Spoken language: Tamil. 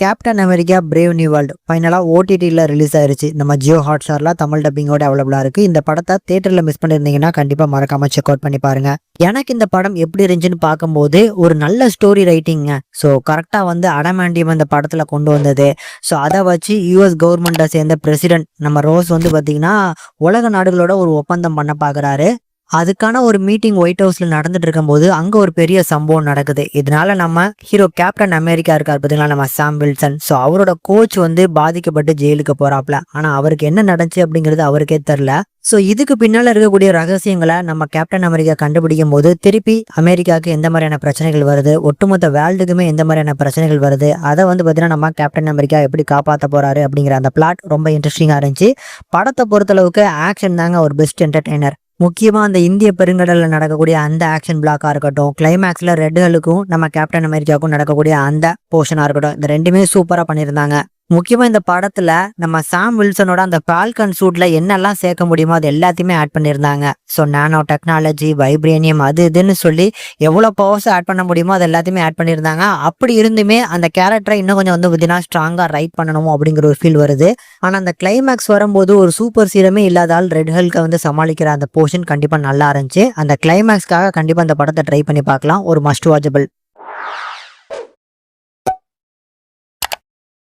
Captain America brave new world ஃபைனலாக ஓடிடியில் ரிலீஸ் ஆயிருச்சு. நம்ம ஜியோ ஹாட்ஸ்டாரில் தமிழ் டப்பிங்கோட அவைலபிளாக இருக்குது. இந்த படத்தை தேட்டரில் மிஸ் பண்ணியிருந்தீங்கன்னா கண்டிப்பாக மறக்காமல் செக் அவுட் பண்ணி பாருங்க. எனக்கு இந்த படம் எப்படி இருந்துச்சுன்னு பார்க்கும்போது ஒரு நல்ல ஸ்டோரி ரைட்டிங்க. ஸோ கரெக்டாக வந்து அடமாண்டியம் இந்த படத்தில் கொண்டு வந்தது. ஸோ அதை வச்சு யூஎஸ் கவர்மெண்ட்டை சேர்ந்த பிரசிடென்ட் நம்ம ரோஸ் வந்து பார்த்தீங்கன்னா உலக நாடுகளோட ஒரு ஒப்பந்தம் பண்ண பார்க்குறாரு. அதுக்கான ஒரு மீட்டிங் ஒயிட் ஹவுஸ்ல நடந்துட்டு இருக்கும்போது அங்க ஒரு பெரிய சம்பவம் நடக்குது. இதனால நம்ம ஹீரோ கேப்டன் அமெரிக்கா இருக்கார் பார்த்தீங்களா, நம்ம சாம் வில்சன். ஸோ அவரோட கோச் வந்து பாதிக்கப்பட்டு ஜெயிலுக்கு போறாப்ல. ஆனா அவருக்கு என்ன நடந்துச்சு அப்படிங்கிறது அவருக்கே தெரியல. ஸோ இதுக்கு பின்னால இருக்கக்கூடிய ரகசியங்களை நம்ம கேப்டன் அமெரிக்கா கண்டுபிடிக்கும் போது திருப்பி அமெரிக்காவுக்கு எந்த மாதிரியான பிரச்சனைகள் வருது, ஒட்டுமொத்த வேர்ல்டுக்குமே எந்த மாதிரியான பிரச்சனைகள் வருது, அதை வந்து பார்த்தீங்கன்னா நம்ம கேப்டன் அமெரிக்கா எப்படி காப்பாற்ற போறாரு அப்படிங்கிற அந்த பிளாட் ரொம்ப இன்ட்ரெஸ்டிங்கா இருந்துச்சு. படத்தை பொறுத்தளவுக்கு ஆக்ஷன் தாங்க ஒரு பெஸ்ட் என்டர்டெய்னர். முக்கியமா அந்த இந்திய பெருங்கடல்ல நடக்கக்கூடிய அந்த ஆக்ஷன் பிளாக்கா இருக்கட்டும், கிளைமேக்ஸ்ல ரெட் ஹலுக்கும் நம்ம கேப்டன் அமெரிக்காவுக்கும் நடக்கக்கூடிய அந்த போர்ஷனா இருக்கட்டும், இந்த ரெண்டுமே சூப்பரா பண்ணியிருந்தாங்க. முக்கியமா இந்த படத்துல நம்ம சாம் வில்சனோட அந்த ஃபால்கன் சூட்ல என்னெல்லாம் சேர்க்க முடியுமோ அது எல்லாத்தையுமே ஆட் பண்ணியிருந்தாங்க. ஸோ நானோ டெக்னாலஜி, வைப்ரேனியம், அது இதுன்னு சொல்லி எவ்வளோ பவர்ஸ் ஆட் பண்ண முடியுமோ அது எல்லாத்தையுமே ஆட் பண்ணியிருந்தாங்க. அப்படி இருந்துமே அந்த கேரக்டரை இன்னும் கொஞ்சம் வந்து பார்த்தீங்கன்னா ஸ்ட்ராங்கா ரைட் பண்ணணும் அப்படிங்கிற ஒரு ஃபீல் வருது. ஆனா அந்த கிளைமேக்ஸ் வரும்போது ஒரு சூப்பர் சீரமே இல்லாதால் ரெட் ஹல்கை வந்து சமாளிக்கிற அந்த போர்ஷன் கண்டிப்பா நல்லா இருந்துச்சு. அந்த கிளைமேக்ஸ்க்காக கண்டிப்பா அந்த படத்தை ட்ரை பண்ணி பார்க்கலாம். ஒரு மஸ்ட் வாட்சபிள்.